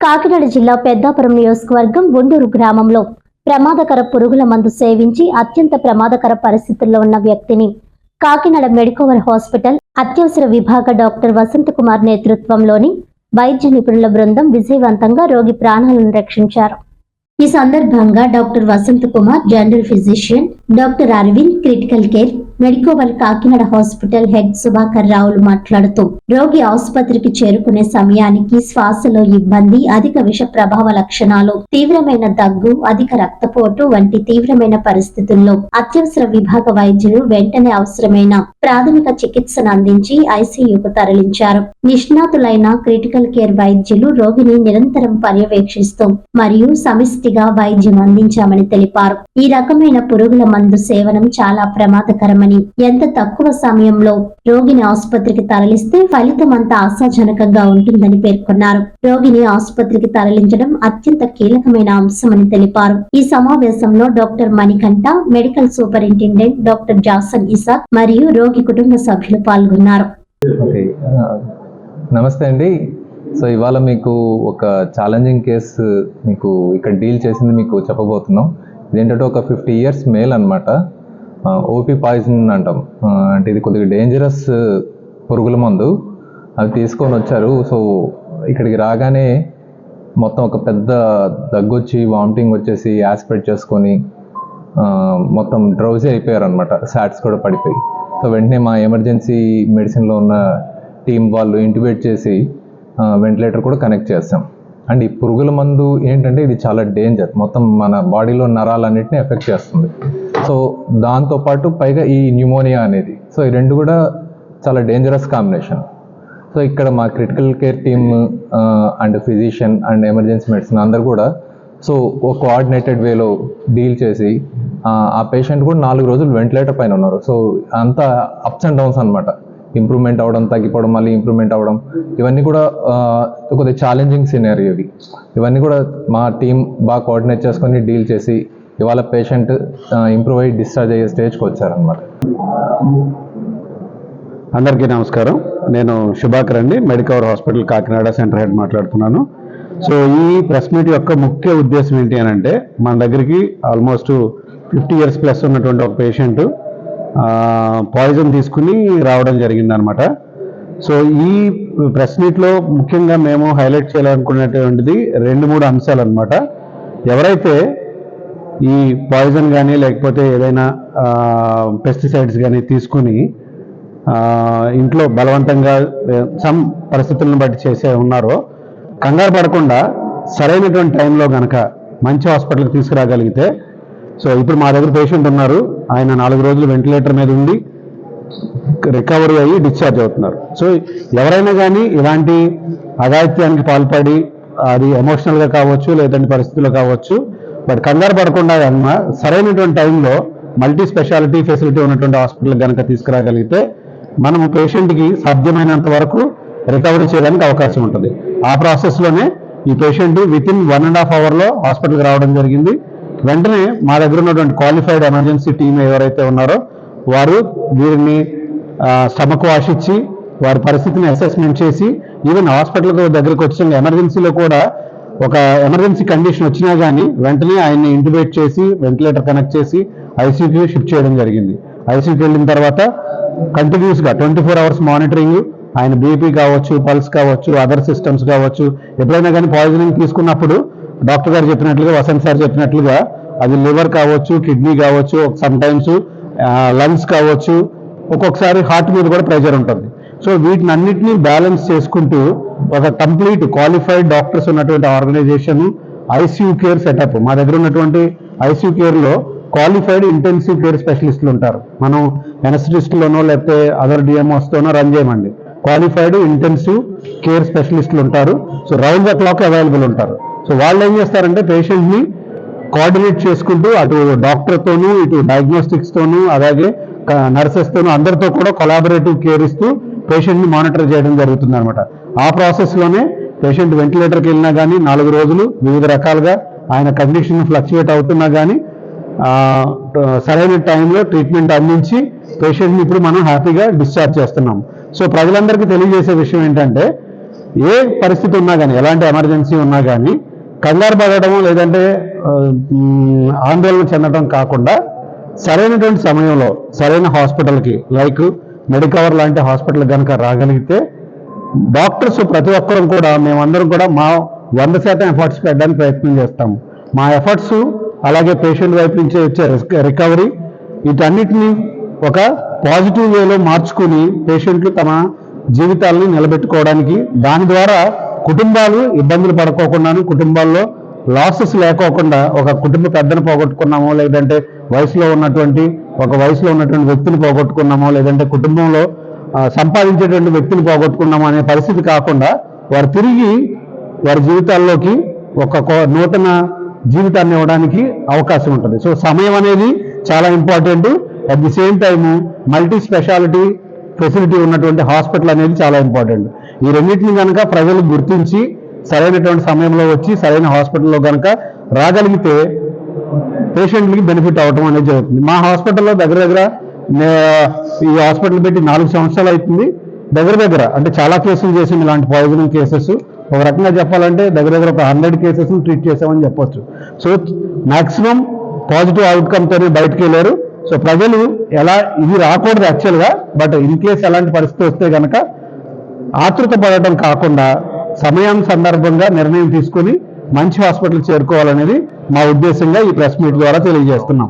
కాకినాడ జిల్లా పెద్దాపురం నియోజకవర్గం గుండూరు గ్రామంలో ప్రమాదకర పురుగుల మందు సేవించి అత్యంత ప్రమాదకర పరిస్థితుల్లో ఉన్న వ్యక్తిని కాకినాడ మెడికవర్ హాస్పిటల్ అత్యవసర విభాగ డాక్టర్ వసంత్ కుమార్ నేతృత్వంలోని వైద్య నిపుణుల బృందం విజయవంతంగా రోగి ప్రాణాలను రక్షించారు. ఈ సందర్భంగా doctor Vasanth Kumar, general physician, doctor Aravind, critical care, Medicover Kakinada hospital head Subhakar రావులు మాట్లాడుతూ రోగి ఆసుపత్రికి చేరుకునే సమయానికి శ్వాసలో ఇబ్బంది, అధిక విష ప్రభావ లక్షణాలు, తీవ్రమైన దగ్గు, అధిక రక్తపోటు వంటి తీవ్రమైన పరిస్థితుల్లో అత్యవసర విభాగ వైద్యులు వెంటనే అవసరమైన ప్రాథమిక చికిత్సను అందించి ఐసీయూకు తరలించారు. నిష్ణాతులైన క్రిటికల్ కేర్ వైద్యులు రోగిని నిరంతరం పర్యవేక్షిస్తూ మరియు సమిష్టిగా వైద్యం అందించామని తెలిపారు. ఈ రకమైన పురుగుల మందు సేవనం చాలా ప్రమాదకరమని, ఎంత తక్కువ సమయంలో రోగిని ఆసుపత్రికి తరలిస్తే ఫలితం అంత ఆశాజనకంగా ఉంటుందని పేర్కొన్నారు. రోగిని ఆసుపత్రికి తరలించడం అత్యంత కీలకమైన అంశమని తెలిపారు. ఈ సమావేశంలో doctor Manikanta, medical superintendent doctor Jason Isaac మరియు రోగి కుటుంబ సభ్యులు పాల్గొన్నారు. నమస్తే అండి. సో ఇవాళ మీకు ఒక ఛాలెంజింగ్ కేసు మీకు ఇక్కడ డీల్ చేసింది మీకు చెప్పబోతున్నాం. ఇదేంటంటే ఒక 50 years మేల్ అనమాట. ఓపీ పాయిజన్ అంటాం. అంటే ఇది కొద్దిగా డేంజరస్ పురుగుల మందు. అవి తీసుకొని వచ్చారు. సో ఇక్కడికి రాగానే మొత్తం ఒక పెద్ద దగ్గొచ్చి, వామిటింగ్ వచ్చేసి, యాస్పిరేట్ చేసుకొని మొత్తం డ్రౌజీ అయిపోయారు అనమాట. శాట్స్ కూడా పడిపోయి. సో వెంటనే మా ఎమర్జెన్సీ మెడిసిన్లో ఉన్న టీం వాళ్ళు ఇంటిబేట్ చేసి వెంటిలేటర్ కూడా కనెక్ట్ చేస్తాం. అండ్ ఈ పురుగుల మందు ఏంటంటే ఇది చాలా డేంజర్. మొత్తం మన బాడీలో నరాలన్నింటినీ ఎఫెక్ట్ చేస్తుంది. సో దాంతోపాటు పైగా ఈ న్యూమోనియా అనేది, సో ఈ రెండు కూడా చాలా డేంజరస్ కాంబినేషన్. సో ఇక్కడ మా critical care team and physician and emergency medicine అందరు కూడా సో ఒక కోఆర్డినేటెడ్ వేలో డీల్ చేసి ఆ పేషెంట్ కూడా 4 రోజులు వెంటిలేటర్ పైన ఉన్నారు. సో అంతా అప్స్ అండ్ డౌన్స్ అనమాట. ఇంప్రూవ్మెంట్ అవ్వడం, తగ్గిపోవడం, మళ్ళీ ఇంప్రూవ్మెంట్ అవ్వడం, ఇవన్నీ కూడా కొద్దిగా ఛాలెంజింగ్ సినారియో ఇవన్నీ కూడా మా టీం బాగా కోఆర్డినేట్ చేసుకొని డీల్ చేసి ఇవాళ పేషెంట్ ఇంప్రూవ్ అయ్యి డిశ్చార్జ్ అయ్యే స్టేజ్కి వచ్చారనమాట. అందరికీ నమస్కారం. నేను సుభాకర్ అండి, Medicover hospital Kakinada centre head మాట్లాడుతున్నాను. సో ఈ ప్రెస్ మీట్ యొక్క ముఖ్య ఉద్దేశం ఏంటి అని అంటే, మన దగ్గరికి ఆల్మోస్ట్ 50 years ప్లస్ ఉన్నటువంటి ఒక పేషెంట్ పాయిజన్ తీసుకుని రావడం జరిగిందనమాట. సో ఈ ప్రెస్ మీట్లో ముఖ్యంగా మేము హైలైట్ చేయాలనుకునేటువంటిది 2-3 అంశాలు అనమాట. ఎవరైతే ఈ పాయిజన్ కానీ లేకపోతే ఏదైనా పెస్టిసైడ్స్ కానీ తీసుకుని ఇంట్లో బలవంతంగా సమ్ పరిస్థితులను బట్టి చేసే ఉన్నారో, కంగారు పడకుండా సరైనటువంటి టైంలో కనుక మంచి హాస్పిటల్కి తీసుకురాగలిగితే, సో ఇప్పుడు మా దగ్గర పేషెంట్ ఉన్నారు, ఆయన 4 రోజులు వెంటిలేటర్ మీద ఉండి రికవరీ అయ్యి డిశ్చార్జ్ అవుతున్నారు. సో ఎవరైనా కానీ ఇలాంటి అఘాయిత్యానికి పాల్పడి, అది ఎమోషనల్గా కావచ్చు లేదంటే పరిస్థితుల్లో కావచ్చు, బట్ కంగారు పడకుండా సరైనటువంటి టైంలో మల్టీ స్పెషాలిటీ ఫెసిలిటీ ఉన్నటువంటి హాస్పిటల్ కనుక తీసుకురాగలిగితే మనము పేషెంట్కి సాధ్యమైనంత వరకు రికవరీ చేయడానికి అవకాశం ఉంటుంది. ఆ ప్రాసెస్లోనే ఈ పేషెంట్ వితిన్ 1.5 hourలో హాస్పిటల్కి రావడం జరిగింది. వెంటనే మా దగ్గర ఉన్నటువంటి క్వాలిఫైడ్ ఎమర్జెన్సీ టీం ఎవరైతే ఉన్నారో వారు వీరిని స్టమక్ వాష్ ఇచ్చి వారి పరిస్థితిని అసెస్మెంట్ చేసి, ఈవెన్ హాస్పిటల్ దగ్గరకు వచ్చిన ఎమర్జెన్సీలో కూడా ఒక ఎమర్జెన్సీ కండిషన్ వచ్చినా కానీ వెంటనే ఆయన్ని ఇంటిబేట్ చేసి వెంటిలేటర్ కనెక్ట్ చేసి ఐసీయూకి షిఫ్ట్ చేయడం జరిగింది. ఐసీయూకి వెళ్ళిన తర్వాత కంటిన్యూస్గా 24 hours మానిటరింగ్, ఆయన బీపీ కావచ్చు, పల్స్ కావచ్చు, అదర్ సిస్టమ్స్ కావచ్చు. ఎప్పుడైనా కానీ పాయిజనింగ్ తీసుకున్నప్పుడు డాక్టర్ గారు చెప్పినట్లుగా, వసంత్ సార్ చెప్పినట్లుగా, అది లివర్ కావచ్చు, కిడ్నీ కావచ్చు, సమ్ టైమ్స్ లంగ్స్ కావచ్చు, ఒక్కొక్కసారి హార్ట్ మీద కూడా ప్రెషర్ ఉంటుంది. సో వీటిని అన్నిటినీ బ్యాలెన్స్ చేసుకుంటూ ఒక కంప్లీట్ క్వాలిఫైడ్ డాక్టర్స్ ఉన్నటువంటి ఆర్గనైజేషన్ ఐసీయూ కేర్ సెటప్. మా దగ్గర ఉన్నటువంటి ఐసీయూ కేర్లో క్వాలిఫైడ్ ఇంటెన్సివ్ కేర్ స్పెషలిస్టులు ఉంటారు. మనం ఎనస్థిటిస్ట్లోనో లేకపోతే అదర్ డిఎంఓస్తోనో రన్ చేయమండి. క్వాలిఫైడ్ ఇంటెన్సివ్ కేర్ స్పెషలిస్టులు ఉంటారు. So round the clock available ఉంటారు. సో వాళ్ళు ఏం చేస్తారంటే పేషెంట్ని కోఆర్డినేట్ చేసుకుంటూ అటు డాక్టర్తోనూ, ఇటు డయాగ్నోస్టిక్స్తోనూ, అలాగే నర్సెస్తోనూ అందరితో కూడా కొలాబరేటివ్ కేర్ ఇస్తూ పేషెంట్ని మానిటర్ చేయడం జరుగుతుంది అనమాట. ఆ ప్రాసెస్లోనే పేషెంట్ వెంటిలేటర్కి వెళ్ళినా కానీ 4 రోజులు వివిధ రకాలుగా ఆయన కండిషన్ ఫ్లక్చుయేట్ అవుతున్నా కానీ సరైన టైంలో ట్రీట్మెంట్ అందించి పేషెంట్ని ఇప్పుడు మనం హ్యాపీగా డిశ్చార్జ్ చేస్తున్నాం. సో ప్రజలందరికీ తెలియజేసే విషయం ఏంటంటే, ఏ పరిస్థితి ఉన్నా కానీ, ఎలాంటి ఎమర్జెన్సీ ఉన్నా కానీ కంగారు పడడం లేదంటే ఆందోళన చెందడం కాకుండా సరైనటువంటి సమయంలో సరైన హాస్పిటల్కి లైక్ మెడికవర్ లాంటి హాస్పిటల్ కనుక రాగలిగితే డాక్టర్స్ ప్రతి ఒక్కరం కూడా మేమందరం కూడా మా 100% ఎఫర్ట్స్ పెట్టడానికి ప్రయత్నం చేస్తాము. మా ఎఫర్ట్స్ అలాగే పేషెంట్ వైపు నుంచి వచ్చే రికవరీ వీటన్నిటిని ఒక పాజిటివ్ వేలో మార్చుకుని పేషెంట్లు తమ జీవితాలని నిలబెట్టుకోవడానికి, దాని ద్వారా కుటుంబాలు ఇబ్బందులు పడుకోకుండాను, కుటుంబాల్లో లాసెస్ లేకోకుండా ఒక కుటుంబ పెద్దను పోగొట్టుకున్నామో లేదంటే వయసులో ఉన్నటువంటి వ్యక్తిని పోగొట్టుకున్నామో లేదంటే కుటుంబంలో సంపాదించేటువంటి వ్యక్తిని పోగొట్టుకున్నామో అనే పరిస్థితి కాకుండా వారు తిరిగి వారి జీవితాల్లోకి ఒక నూతన జీవితాన్ని ఇవ్వడానికి అవకాశం ఉంటుంది. సో సమయం అనేది చాలా important. At the same time multi speciality facility ఉన్నటువంటి హాస్పిటల్ అనేది చాలా ఇంపార్టెంట్. ఈ రెండింటిని కనుక ప్రజలు గుర్తించి సరైనటువంటి సమయంలో వచ్చి సరైన హాస్పిటల్లో కనుక రాగలిగితే పేషెంట్లకి బెనిఫిట్ అవటం అనేది జరుగుతుంది. మా హాస్పిటల్లో దగ్గర ఈ హాస్పిటల్ పెట్టి 4 సంవత్సరాలు అవుతుంది. దగ్గర అంటే చాలా కేసులు చేసాం, ఇలాంటి పాయిజనింగ్ కేసెస్. ఒక రకంగా చెప్పాలంటే దగ్గర ఒక 100 కేసెస్ ట్రీట్ చేసామని చెప్పొచ్చు. సో మాక్సిమం పాజిటివ్ అవుట్కమ్తోనే బయటకు వెళ్ళారు. సో ప్రజలు ఇది రాకూడదు యాక్చువల్గా, బట్ ఇన్ కేసు ఎలాంటి పరిస్థితి వస్తే కనుక ఆతృత పడటం కాకుండా సందర్భంగా నిర్ణయం తీసుకొని మంచి హాస్పిటల్ చేరుకోవాలనేది మా ఉద్దేశంగా ఈ ప్రెస్ మీట్ ద్వారా తెలియజేస్తున్నాం.